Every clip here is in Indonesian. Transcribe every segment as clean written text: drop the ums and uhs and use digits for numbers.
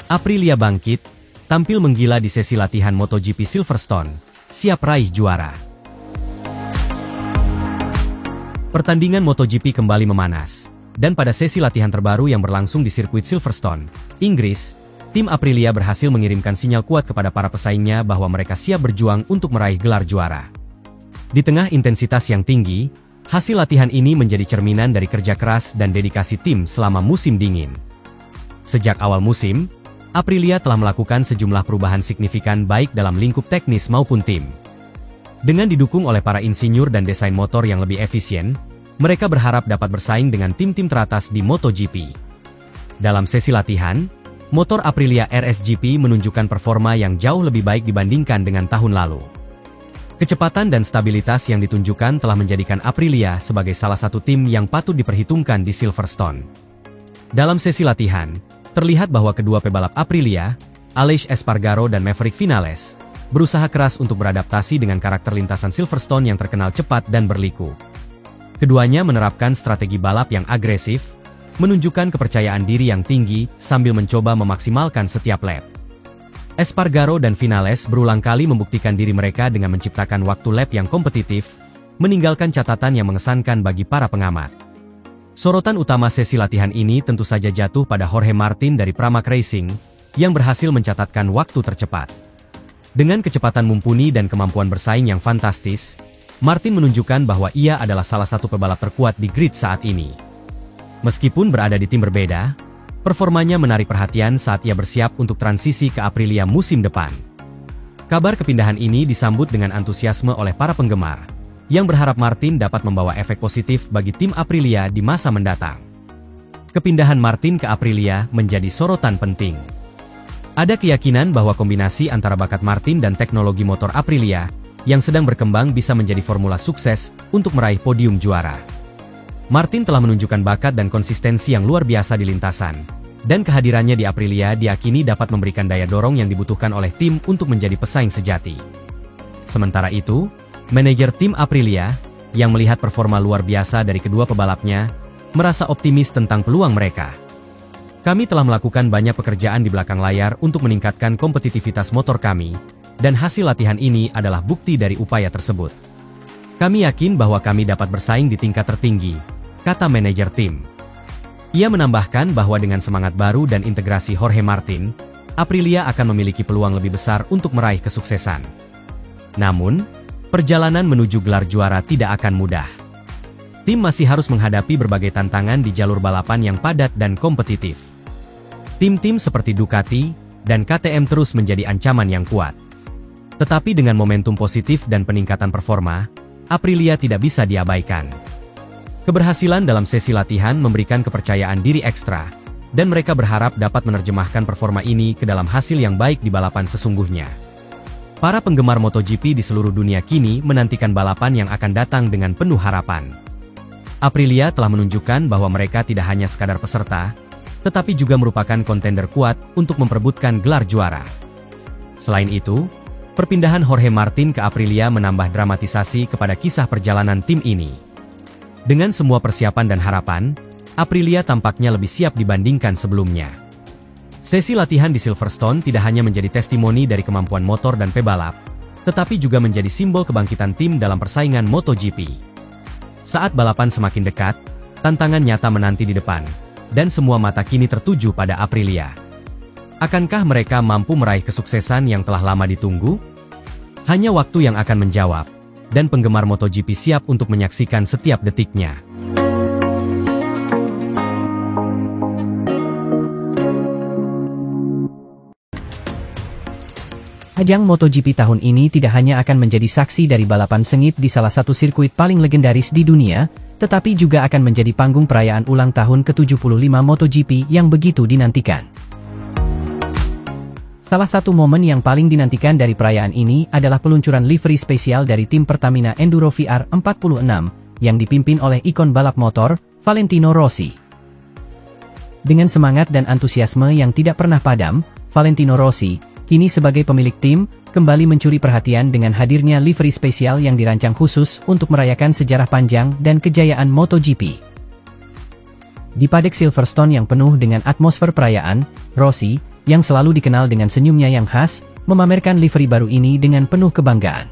Aprilia bangkit, tampil menggila di sesi latihan MotoGP Silverstone, siap raih juara. Pertandingan MotoGP kembali memanas, dan pada sesi latihan terbaru yang berlangsung di sirkuit Silverstone, Inggris, tim Aprilia berhasil mengirimkan sinyal kuat kepada para pesaingnya bahwa mereka siap berjuang untuk meraih gelar juara. Di tengah intensitas yang tinggi, hasil latihan ini menjadi cerminan dari kerja keras dan dedikasi tim selama musim dingin. Sejak awal musim, Aprilia telah melakukan sejumlah perubahan signifikan baik dalam lingkup teknis maupun tim. Dengan didukung oleh para insinyur dan desain motor yang lebih efisien, mereka berharap dapat bersaing dengan tim-tim teratas di MotoGP. Dalam sesi latihan, motor Aprilia RSGP menunjukkan performa yang jauh lebih baik dibandingkan dengan tahun lalu. Kecepatan dan stabilitas yang ditunjukkan telah menjadikan Aprilia sebagai salah satu tim yang patut diperhitungkan di Silverstone. Dalam sesi latihan, terlihat bahwa kedua pebalap Aprilia, Aleix Espargaro dan Maverick Vinales, berusaha keras untuk beradaptasi dengan karakter lintasan Silverstone yang terkenal cepat dan berliku. Keduanya menerapkan strategi balap yang agresif, menunjukkan kepercayaan diri yang tinggi sambil mencoba memaksimalkan setiap lap. Espargaro dan Vinales berulang kali membuktikan diri mereka dengan menciptakan waktu lap yang kompetitif, meninggalkan catatan yang mengesankan bagi para pengamat. Sorotan utama sesi latihan ini tentu saja jatuh pada Jorge Martin dari Pramac Racing, yang berhasil mencatatkan waktu tercepat. Dengan kecepatan mumpuni dan kemampuan bersaing yang fantastis, Martin menunjukkan bahwa ia adalah salah satu pebalap terkuat di grid saat ini. Meskipun berada di tim berbeda, performanya menarik perhatian saat ia bersiap untuk transisi ke Aprilia musim depan. Kabar kepindahan ini disambut dengan antusiasme oleh para penggemar, yang berharap Martin dapat membawa efek positif bagi tim Aprilia di masa mendatang. Kepindahan Martin ke Aprilia menjadi sorotan penting. Ada keyakinan bahwa kombinasi antara bakat Martin dan teknologi motor Aprilia yang sedang berkembang bisa menjadi formula sukses untuk meraih podium juara. Martin telah menunjukkan bakat dan konsistensi yang luar biasa di lintasan, dan kehadirannya di Aprilia diyakini dapat memberikan daya dorong yang dibutuhkan oleh tim untuk menjadi pesaing sejati. Sementara itu, manajer tim Aprilia, yang melihat performa luar biasa dari kedua pebalapnya, merasa optimis tentang peluang mereka. Kami telah melakukan banyak pekerjaan di belakang layar untuk meningkatkan kompetitivitas motor kami, dan hasil latihan ini adalah bukti dari upaya tersebut. Kami yakin bahwa kami dapat bersaing di tingkat tertinggi, kata manajer tim. Ia menambahkan bahwa dengan semangat baru dan integrasi Jorge Martin, Aprilia akan memiliki peluang lebih besar untuk meraih kesuksesan. Namun, perjalanan menuju gelar juara tidak akan mudah. Tim masih harus menghadapi berbagai tantangan di jalur balapan yang padat dan kompetitif. Tim-tim seperti Ducati dan KTM terus menjadi ancaman yang kuat. Tetapi dengan momentum positif dan peningkatan performa, Aprilia tidak bisa diabaikan. Keberhasilan dalam sesi latihan memberikan kepercayaan diri ekstra, dan mereka berharap dapat menerjemahkan performa ini ke dalam hasil yang baik di balapan sesungguhnya. Para penggemar MotoGP di seluruh dunia kini menantikan balapan yang akan datang dengan penuh harapan. Aprilia telah menunjukkan bahwa mereka tidak hanya sekadar peserta, tetapi juga merupakan kontender kuat untuk memperebutkan gelar juara. Selain itu, perpindahan Jorge Martin ke Aprilia menambah dramatisasi kepada kisah perjalanan tim ini. Dengan semua persiapan dan harapan, Aprilia tampaknya lebih siap dibandingkan sebelumnya. Sesi latihan di Silverstone tidak hanya menjadi testimoni dari kemampuan motor dan pebalap, tetapi juga menjadi simbol kebangkitan tim dalam persaingan MotoGP. Saat balapan semakin dekat, tantangan nyata menanti di depan, dan semua mata kini tertuju pada Aprilia. Akankah mereka mampu meraih kesuksesan yang telah lama ditunggu? Hanya waktu yang akan menjawab, dan penggemar MotoGP siap untuk menyaksikan setiap detiknya. Ajang MotoGP tahun ini tidak hanya akan menjadi saksi dari balapan sengit di salah satu sirkuit paling legendaris di dunia, tetapi juga akan menjadi panggung perayaan ulang tahun ke-75 MotoGP yang begitu dinantikan. Salah satu momen yang paling dinantikan dari perayaan ini adalah peluncuran livery spesial dari tim Pertamina Enduro VR46, yang dipimpin oleh ikon balap motor, Valentino Rossi. Dengan semangat dan antusiasme yang tidak pernah padam, Valentino Rossi, kini sebagai pemilik tim, kembali mencuri perhatian dengan hadirnya livery spesial yang dirancang khusus untuk merayakan sejarah panjang dan kejayaan MotoGP. Di padek Silverstone yang penuh dengan atmosfer perayaan, Rossi, yang selalu dikenal dengan senyumnya yang khas, memamerkan livery baru ini dengan penuh kebanggaan.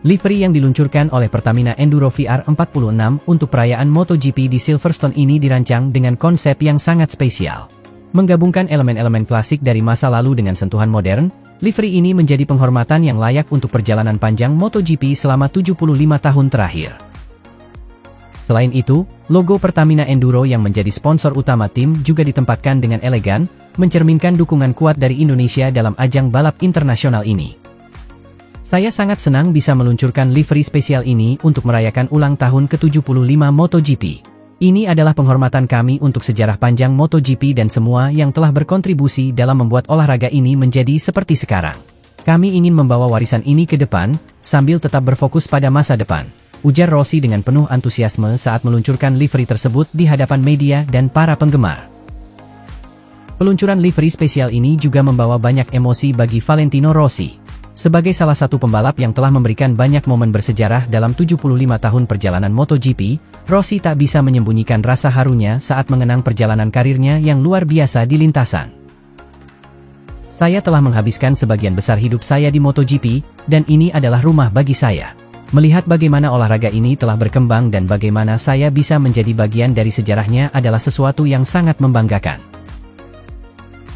Livery yang diluncurkan oleh Pertamina Enduro VR46 untuk perayaan MotoGP di Silverstone ini dirancang dengan konsep yang sangat spesial. Menggabungkan elemen-elemen klasik dari masa lalu dengan sentuhan modern, livery ini menjadi penghormatan yang layak untuk perjalanan panjang MotoGP selama 75 tahun terakhir. Selain itu, logo Pertamina Enduro yang menjadi sponsor utama tim juga ditempatkan dengan elegan, mencerminkan dukungan kuat dari Indonesia dalam ajang balap internasional ini. Saya sangat senang bisa meluncurkan livery spesial ini untuk merayakan ulang tahun ke-75 MotoGP. Ini adalah penghormatan kami untuk sejarah panjang MotoGP dan semua yang telah berkontribusi dalam membuat olahraga ini menjadi seperti sekarang. Kami ingin membawa warisan ini ke depan, sambil tetap berfokus pada masa depan, ujar Rossi dengan penuh antusiasme saat meluncurkan livery tersebut di hadapan media dan para penggemar. Peluncuran livery spesial ini juga membawa banyak emosi bagi Valentino Rossi. Sebagai salah satu pembalap yang telah memberikan banyak momen bersejarah dalam 75 tahun perjalanan MotoGP, Rossi tak bisa menyembunyikan rasa harunya saat mengenang perjalanan karirnya yang luar biasa di lintasan. Saya telah menghabiskan sebagian besar hidup saya di MotoGP, dan ini adalah rumah bagi saya. Melihat bagaimana olahraga ini telah berkembang dan bagaimana saya bisa menjadi bagian dari sejarahnya adalah sesuatu yang sangat membanggakan.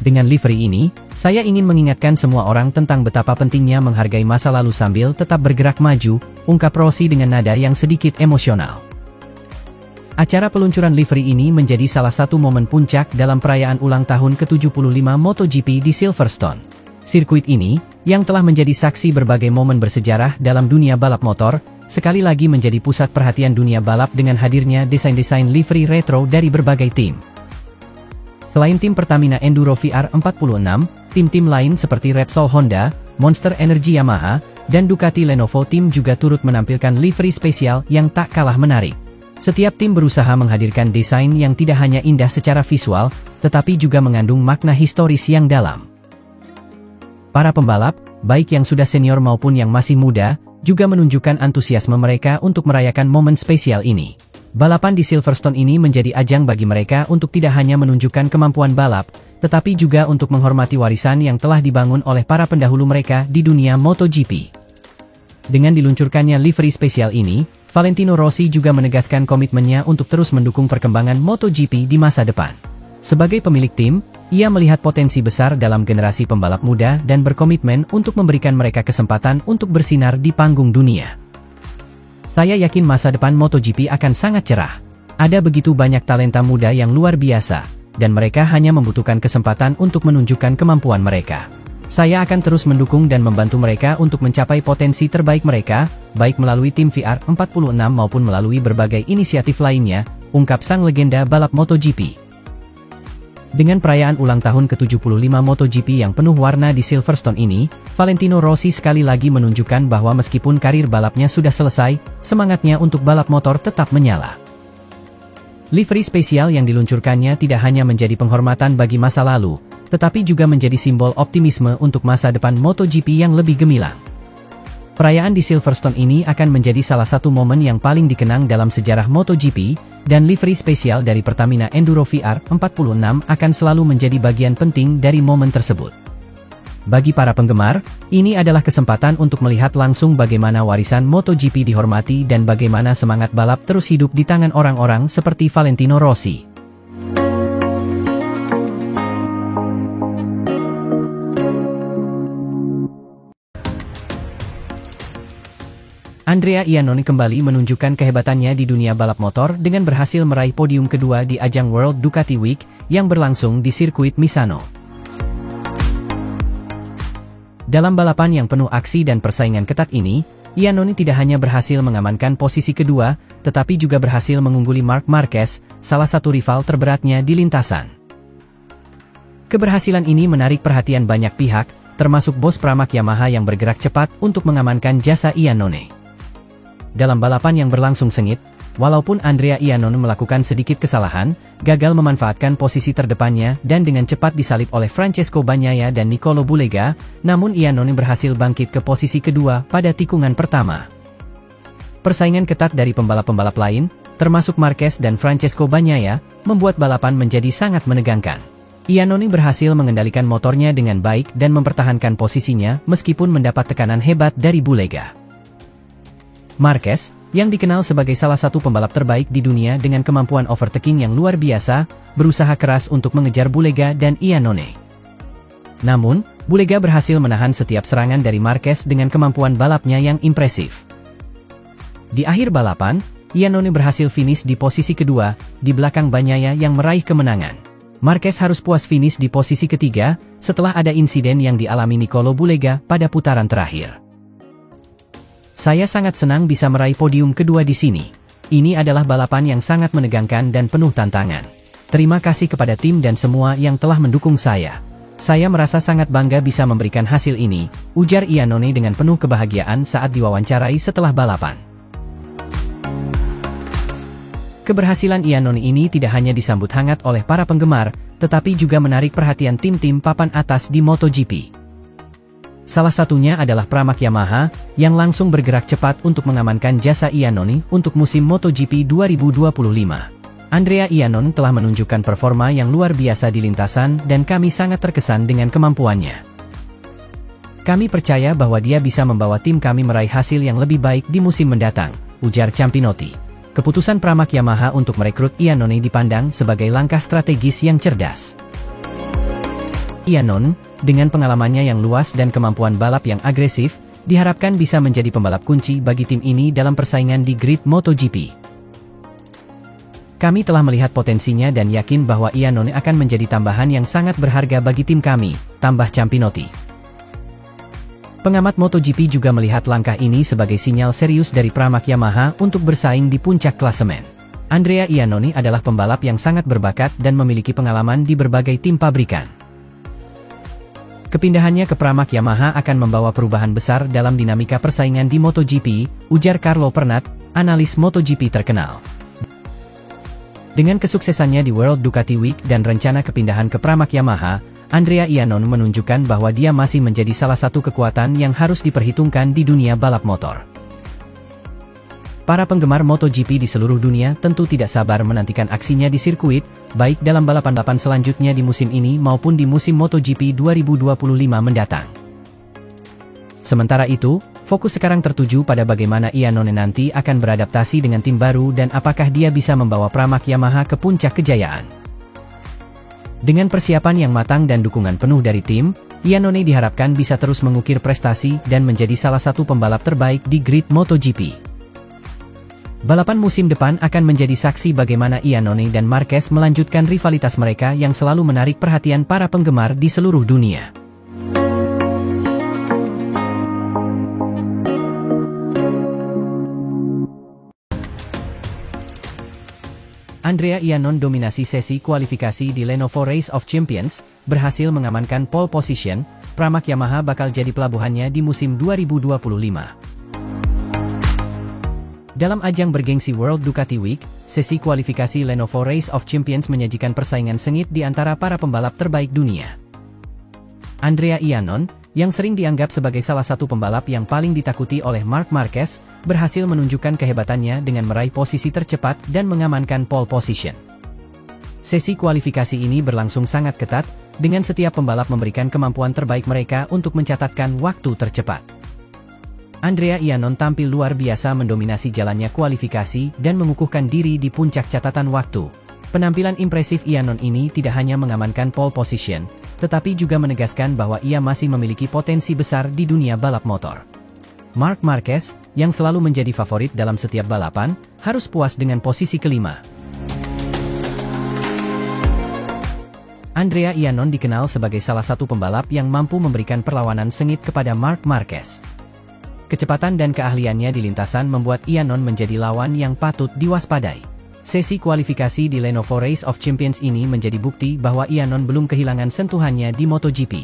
Dengan livery ini, saya ingin mengingatkan semua orang tentang betapa pentingnya menghargai masa lalu sambil tetap bergerak maju, ungkap Rossi dengan nada yang sedikit emosional. Acara peluncuran livery ini menjadi salah satu momen puncak dalam perayaan ulang tahun ke-75 MotoGP di Silverstone. Sirkuit ini, yang telah menjadi saksi berbagai momen bersejarah dalam dunia balap motor, sekali lagi menjadi pusat perhatian dunia balap dengan hadirnya desain-desain livery retro dari berbagai tim. Selain tim Pertamina Enduro VR46, tim-tim lain seperti Repsol Honda, Monster Energy Yamaha, dan Ducati Lenovo Team juga turut menampilkan livery spesial yang tak kalah menarik. Setiap tim berusaha menghadirkan desain yang tidak hanya indah secara visual, tetapi juga mengandung makna historis yang dalam. Para pembalap, baik yang sudah senior maupun yang masih muda, juga menunjukkan antusiasme mereka untuk merayakan momen spesial ini. Balapan di Silverstone ini menjadi ajang bagi mereka untuk tidak hanya menunjukkan kemampuan balap, tetapi juga untuk menghormati warisan yang telah dibangun oleh para pendahulu mereka di dunia MotoGP. Dengan diluncurkannya livery spesial ini, Valentino Rossi juga menegaskan komitmennya untuk terus mendukung perkembangan MotoGP di masa depan. Sebagai pemilik tim, ia melihat potensi besar dalam generasi pembalap muda dan berkomitmen untuk memberikan mereka kesempatan untuk bersinar di panggung dunia. Saya yakin masa depan MotoGP akan sangat cerah. Ada begitu banyak talenta muda yang luar biasa, dan mereka hanya membutuhkan kesempatan untuk menunjukkan kemampuan mereka. Saya akan terus mendukung dan membantu mereka untuk mencapai potensi terbaik mereka, baik melalui tim VR46 maupun melalui berbagai inisiatif lainnya, ungkap sang legenda balap MotoGP. Dengan perayaan ulang tahun ke-75 MotoGP yang penuh warna di Silverstone ini, Valentino Rossi sekali lagi menunjukkan bahwa meskipun karir balapnya sudah selesai, semangatnya untuk balap motor tetap menyala. Livery spesial yang diluncurkannya tidak hanya menjadi penghormatan bagi masa lalu, tetapi juga menjadi simbol optimisme untuk masa depan MotoGP yang lebih gemilang. Perayaan di Silverstone ini akan menjadi salah satu momen yang paling dikenang dalam sejarah MotoGP, dan livery spesial dari Pertamina Enduro VR46 akan selalu menjadi bagian penting dari momen tersebut. Bagi para penggemar, ini adalah kesempatan untuk melihat langsung bagaimana warisan MotoGP dihormati dan bagaimana semangat balap terus hidup di tangan orang-orang seperti Valentino Rossi. Andrea Iannone kembali menunjukkan kehebatannya di dunia balap motor dengan berhasil meraih podium kedua di ajang World Ducati Week yang berlangsung di sirkuit Misano. Dalam balapan yang penuh aksi dan persaingan ketat ini, Iannone tidak hanya berhasil mengamankan posisi kedua, tetapi juga berhasil mengungguli Marc Marquez, salah satu rival terberatnya di lintasan. Keberhasilan ini menarik perhatian banyak pihak, termasuk bos Pramac Yamaha yang bergerak cepat untuk mengamankan jasa Iannone. Dalam balapan yang berlangsung sengit, walaupun Andrea Iannone melakukan sedikit kesalahan, gagal memanfaatkan posisi terdepannya dan dengan cepat disalip oleh Francesco Bagnaia dan Nicolo Bulega, namun Iannone berhasil bangkit ke posisi kedua pada tikungan pertama. Persaingan ketat dari pembalap-pembalap lain, termasuk Marquez dan Francesco Bagnaia, membuat balapan menjadi sangat menegangkan. Iannone berhasil mengendalikan motornya dengan baik dan mempertahankan posisinya meskipun mendapat tekanan hebat dari Bulega. Marquez, yang dikenal sebagai salah satu pembalap terbaik di dunia dengan kemampuan overtaking yang luar biasa, berusaha keras untuk mengejar Bulega dan Iannone. Namun, Bulega berhasil menahan setiap serangan dari Marquez dengan kemampuan balapnya yang impresif. Di akhir balapan, Iannone berhasil finish di posisi kedua, di belakang Bagnaia yang meraih kemenangan. Marquez harus puas finish di posisi ketiga, setelah ada insiden yang dialami Nicolo Bulega pada putaran terakhir. Saya sangat senang bisa meraih podium kedua di sini. Ini adalah balapan yang sangat menegangkan dan penuh tantangan. Terima kasih kepada tim dan semua yang telah mendukung saya. Saya merasa sangat bangga bisa memberikan hasil ini, ujar Iannone dengan penuh kebahagiaan saat diwawancarai setelah balapan. Keberhasilan Iannone ini tidak hanya disambut hangat oleh para penggemar, tetapi juga menarik perhatian tim-tim papan atas di MotoGP. Salah satunya adalah Pramac Yamaha, yang langsung bergerak cepat untuk mengamankan jasa Iannone untuk musim MotoGP 2025. Andrea Iannone telah menunjukkan performa yang luar biasa di lintasan dan kami sangat terkesan dengan kemampuannya. Kami percaya bahwa dia bisa membawa tim kami meraih hasil yang lebih baik di musim mendatang, ujar Ciampinotti. Keputusan Pramac Yamaha untuk merekrut Iannone dipandang sebagai langkah strategis yang cerdas. Iannone, dengan pengalamannya yang luas dan kemampuan balap yang agresif, diharapkan bisa menjadi pembalap kunci bagi tim ini dalam persaingan di grid MotoGP. Kami telah melihat potensinya dan yakin bahwa Iannone akan menjadi tambahan yang sangat berharga bagi tim kami, tambah Ciampinotti. Pengamat MotoGP juga melihat langkah ini sebagai sinyal serius dari Pramac Yamaha untuk bersaing di puncak klasemen. Andrea Iannone adalah pembalap yang sangat berbakat dan memiliki pengalaman di berbagai tim pabrikan. Kepindahannya ke Pramac Yamaha akan membawa perubahan besar dalam dinamika persaingan di MotoGP, ujar Carlo Pernat, analis MotoGP terkenal. Dengan kesuksesannya di World Ducati Week dan rencana kepindahan ke Pramac Yamaha, Andrea Iannone menunjukkan bahwa dia masih menjadi salah satu kekuatan yang harus diperhitungkan di dunia balap motor. Para penggemar MotoGP di seluruh dunia tentu tidak sabar menantikan aksinya di sirkuit, baik dalam balapan-balapan selanjutnya di musim ini maupun di musim MotoGP 2025 mendatang. Sementara itu, fokus sekarang tertuju pada bagaimana Iannone nanti akan beradaptasi dengan tim baru dan apakah dia bisa membawa Pramac Yamaha ke puncak kejayaan. Dengan persiapan yang matang dan dukungan penuh dari tim, Iannone diharapkan bisa terus mengukir prestasi dan menjadi salah satu pembalap terbaik di grid MotoGP. Balapan musim depan akan menjadi saksi bagaimana Iannone dan Marquez melanjutkan rivalitas mereka yang selalu menarik perhatian para penggemar di seluruh dunia. Andrea Iannone dominasi sesi kualifikasi di Lenovo Race of Champions, berhasil mengamankan pole position. Pramac Yamaha bakal jadi pelabuhannya di musim 2025. Dalam ajang bergengsi World Ducati Week, sesi kualifikasi Lenovo Race of Champions menyajikan persaingan sengit di antara para pembalap terbaik dunia. Andrea Iannone, yang sering dianggap sebagai salah satu pembalap yang paling ditakuti oleh Marc Marquez, berhasil menunjukkan kehebatannya dengan meraih posisi tercepat dan mengamankan pole position. Sesi kualifikasi ini berlangsung sangat ketat, dengan setiap pembalap memberikan kemampuan terbaik mereka untuk mencatatkan waktu tercepat. Andrea Iannone tampil luar biasa mendominasi jalannya kualifikasi dan mengukuhkan diri di puncak catatan waktu. Penampilan impresif Iannone ini tidak hanya mengamankan pole position, tetapi juga menegaskan bahwa ia masih memiliki potensi besar di dunia balap motor. Marc Marquez, yang selalu menjadi favorit dalam setiap balapan, harus puas dengan posisi kelima. Andrea Iannone dikenal sebagai salah satu pembalap yang mampu memberikan perlawanan sengit kepada Marc Marquez. Kecepatan dan keahliannya di lintasan membuat Iannone menjadi lawan yang patut diwaspadai. Sesi kualifikasi di Lenovo Race of Champions ini menjadi bukti bahwa Iannone belum kehilangan sentuhannya di MotoGP.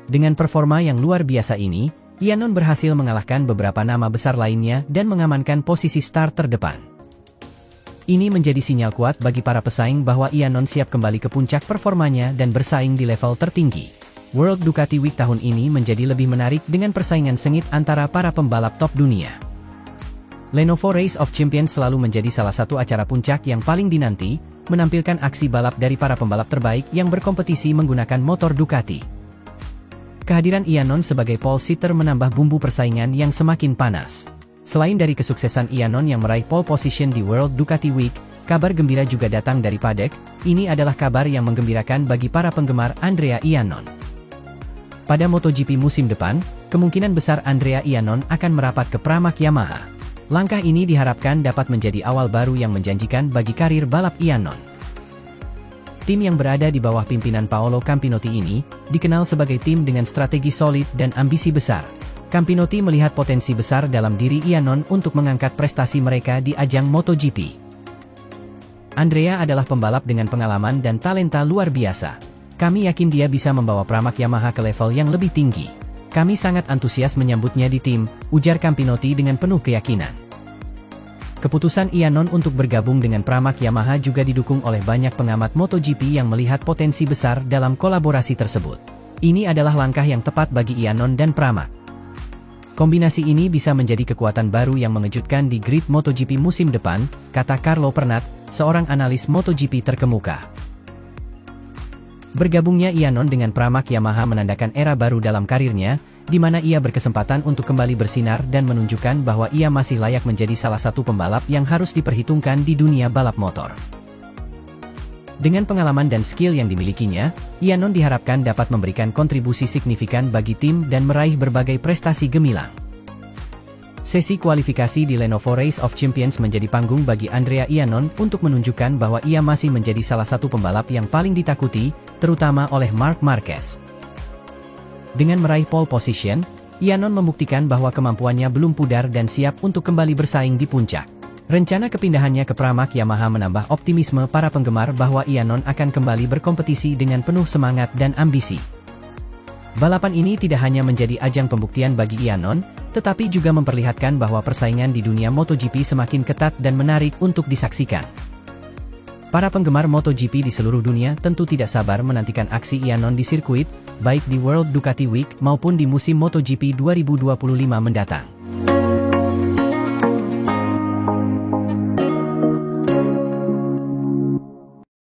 Dengan performa yang luar biasa ini, Iannone berhasil mengalahkan beberapa nama besar lainnya dan mengamankan posisi start terdepan. Ini menjadi sinyal kuat bagi para pesaing bahwa Iannone siap kembali ke puncak performanya dan bersaing di level tertinggi. World Ducati Week tahun ini menjadi lebih menarik dengan persaingan sengit antara para pembalap top dunia. Lenovo Race of Champions selalu menjadi salah satu acara puncak yang paling dinanti, menampilkan aksi balap dari para pembalap terbaik yang berkompetisi menggunakan motor Ducati. Kehadiran Iannon sebagai pole sitter menambah bumbu persaingan yang semakin panas. Selain dari kesuksesan Iannon yang meraih pole position di World Ducati Week, kabar gembira juga datang dari paddock. Ini adalah kabar yang menggembirakan bagi para penggemar Andrea Iannon. Pada MotoGP musim depan, kemungkinan besar Andrea Iannon akan merapat ke Pramac Yamaha. Langkah ini diharapkan dapat menjadi awal baru yang menjanjikan bagi karir balap Iannon. Tim yang berada di bawah pimpinan Paolo Campinotti ini, dikenal sebagai tim dengan strategi solid dan ambisi besar. Campinotti melihat potensi besar dalam diri Iannon untuk mengangkat prestasi mereka di ajang MotoGP. Andrea adalah pembalap dengan pengalaman dan talenta luar biasa. Kami yakin dia bisa membawa Pramac Yamaha ke level yang lebih tinggi. Kami sangat antusias menyambutnya di tim, ujar Campinotti dengan penuh keyakinan. Keputusan Iannon untuk bergabung dengan Pramac Yamaha juga didukung oleh banyak pengamat MotoGP yang melihat potensi besar dalam kolaborasi tersebut. Ini adalah langkah yang tepat bagi Iannon dan Pramac. Kombinasi ini bisa menjadi kekuatan baru yang mengejutkan di grid MotoGP musim depan, kata Carlo Pernat, seorang analis MotoGP terkemuka. Bergabungnya Iannon dengan Pramac Yamaha menandakan era baru dalam karirnya, di mana ia berkesempatan untuk kembali bersinar dan menunjukkan bahwa ia masih layak menjadi salah satu pembalap yang harus diperhitungkan di dunia balap motor. Dengan pengalaman dan skill yang dimilikinya, Iannon diharapkan dapat memberikan kontribusi signifikan bagi tim dan meraih berbagai prestasi gemilang. Sesi kualifikasi di Lenovo Race of Champions menjadi panggung bagi Andrea Iannon untuk menunjukkan bahwa ia masih menjadi salah satu pembalap yang paling ditakuti, terutama oleh Marc Marquez. Dengan meraih pole position, Iannon membuktikan bahwa kemampuannya belum pudar dan siap untuk kembali bersaing di puncak. Rencana kepindahannya ke Pramac Yamaha menambah optimisme para penggemar bahwa Iannon akan kembali berkompetisi dengan penuh semangat dan ambisi. Balapan ini tidak hanya menjadi ajang pembuktian bagi Iannon, tetapi juga memperlihatkan bahwa persaingan di dunia MotoGP semakin ketat dan menarik untuk disaksikan. Para penggemar MotoGP di seluruh dunia tentu tidak sabar menantikan aksi Iannon di sirkuit, baik di World Ducati Week maupun di musim MotoGP 2025 mendatang.